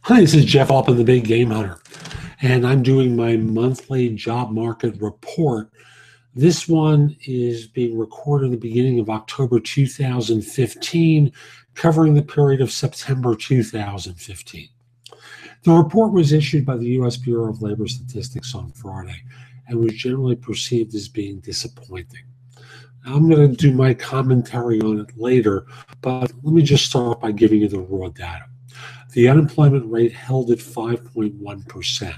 Hi, this is Jeff Altman, the Big Game Hunter, and I'm doing my monthly job market report. This one is being recorded at the beginning of October 2015, covering the period of September 2015. The report was issued by the U.S. Bureau of Labor Statistics on Friday and was generally perceived as being disappointing. I'm going to do my commentary on it later, but let me just start by giving you the raw data. The unemployment rate held at 5.1%.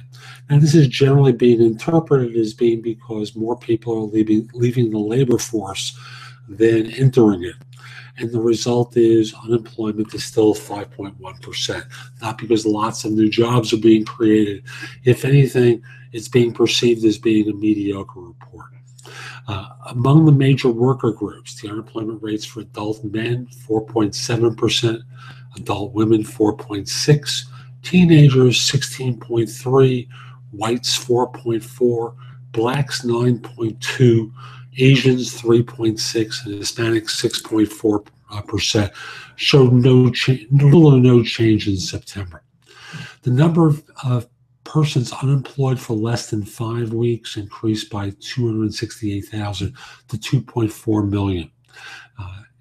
Now, this is generally being interpreted as being because more people are leaving the labor force than entering it. And the result is unemployment is still 5.1%, not because lots of new jobs are being created. If anything, it's being perceived as being a mediocre report. Among the major worker groups, the unemployment rates for adult men, 4.7%, adult women, 4.6%, teenagers, 16.3%, whites, 4.4%, blacks, 9.2%, Asians, 3.6%, and Hispanics, 6.4%, showed little or no change in September. The number of persons unemployed for less than 5 weeks increased by 268,000 to 2.4 million.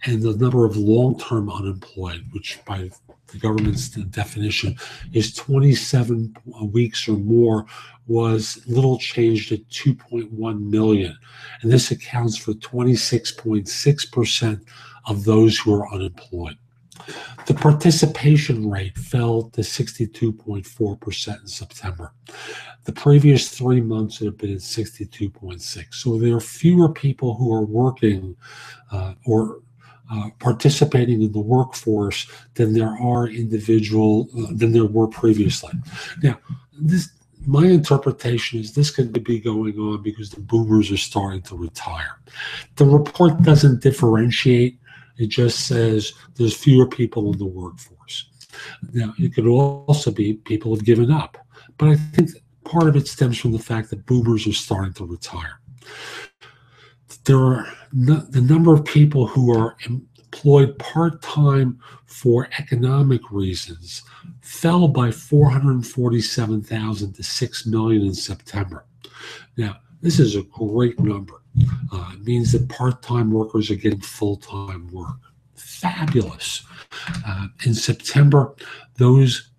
And the number of long-term unemployed, which by the government's definition is 27 weeks or more, was little changed at 2.1 million. And this accounts for 26.6% of those who are unemployed. The participation rate fell to 62.4% in September. The previous 3 months had been at 62.6%. So there are fewer people who are working or participating in the workforce than there were previously. Now, my interpretation is this could be going on because the boomers are starting to retire. The report doesn't differentiate. It just says there's fewer people in the workforce. Now, it could also be people have given up. But I think part of it stems from the fact that boomers are starting to retire. The number of people who are employed part-time for economic reasons fell by 447,000 to 6 million in September. Now, this is a great number. It means that part-time workers are getting full-time work. Fabulous. In September, those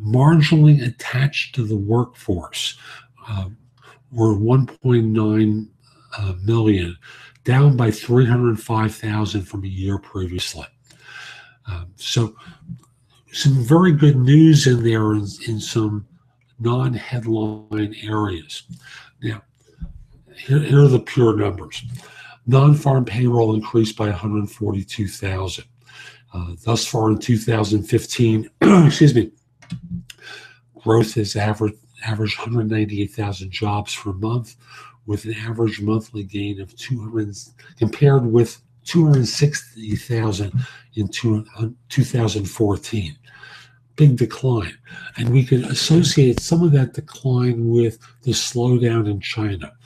marginally attached to the workforce were 1.9 million, down by 305,000 from a year previously. So some very good news in there in some non-headline areas. Now, here are the pure numbers. Non-farm payroll increased by 142,000. Thus far in 2015, growth has averaged 198,000 jobs per month, with an average monthly gain of 200, compared with 260,000 in 2014. Big decline. And we can associate some of that decline with the slowdown in China,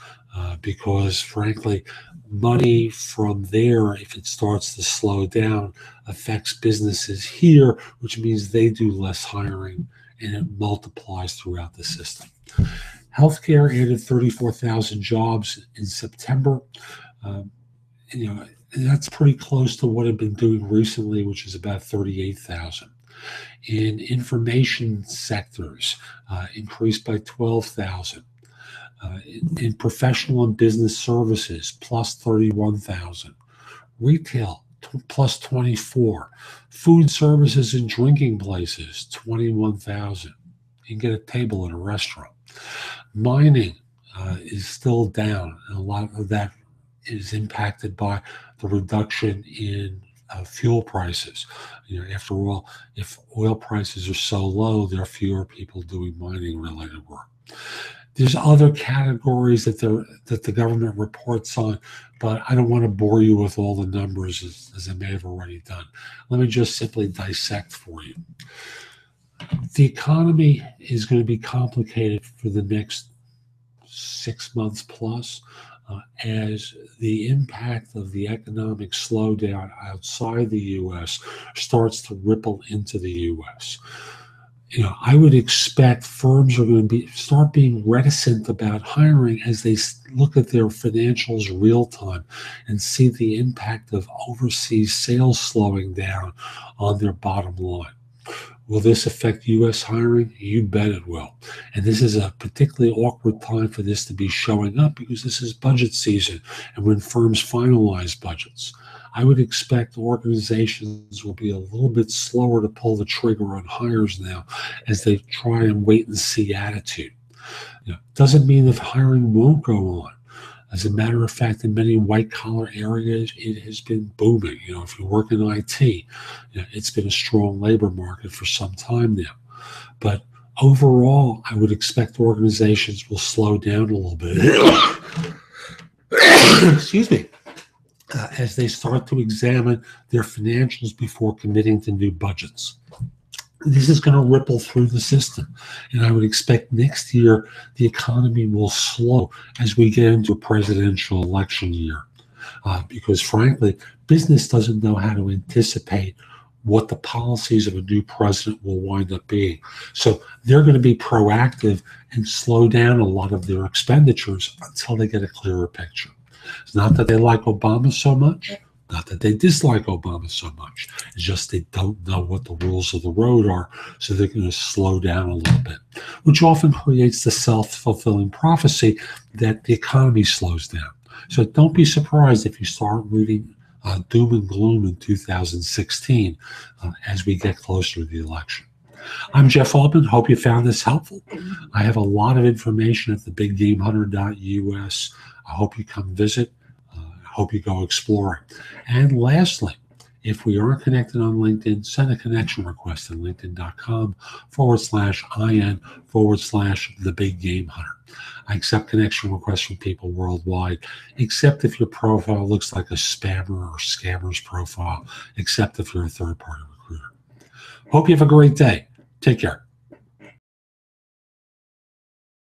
because frankly, money from there, if it starts to slow down, affects businesses here, which means they do less hiring, and it multiplies throughout the system. Healthcare added 34,000 jobs in September. That's pretty close to what I've been doing recently, which is about 38,000. In information sectors, increased by 12,000. In professional and business services, plus 31,000. Retail, plus 24. Food services and drinking places, 21,000. You can get a table at a restaurant. Mining is still down, and a lot of that is impacted by the reduction in fuel prices. After all, if oil prices are so low, there are fewer people doing mining-related work. There's other categories that the government reports on, but I don't want to bore you with all the numbers as I may have already done. Let me just simply dissect for you. The economy is going to be complicated for the next 6 months plus, as the impact of the economic slowdown outside the U.S. starts to ripple into the U.S. I would expect firms are going to start being reticent about hiring as they look at their financials real time and see the impact of overseas sales slowing down on their bottom line. Will this affect U.S. hiring? You bet it will. And this is a particularly awkward time for this to be showing up because this is budget season and when firms finalize budgets. I would expect organizations will be a little bit slower to pull the trigger on hires now as they try and wait and see attitude. Doesn't mean that hiring won't go on. As a matter of fact, in many white-collar areas, it has been booming. If you work in IT, it's been a strong labor market for some time now. But overall, I would expect organizations will slow down a little bit. Excuse me. As they start to examine their financials before committing to new budgets. This is going to ripple through the system. And I would expect next year the economy will slow as we get into a presidential election year. Because frankly, business doesn't know how to anticipate what the policies of a new president will wind up being. So they're going to be proactive and slow down a lot of their expenditures until they get a clearer picture. It's not that they like Obama so much. Not that they dislike Obama so much. It's just they don't know what the rules of the road are, so they're going to slow down a little bit, which often creates the self-fulfilling prophecy that the economy slows down. So don't be surprised if you start reading doom and gloom in 2016 as we get closer to the election. I'm Jeff Altman. Hope you found this helpful. I have a lot of information at thebiggamehunter.us. I hope you come visit. Hope you go exploring. And lastly, if we aren't connected on LinkedIn, send a connection request at linkedin.com/IN/the-big-game-hunter. I accept connection requests from people worldwide, except if your profile looks like a spammer or scammer's profile, except if you're a third-party recruiter. Hope you have a great day. Take care.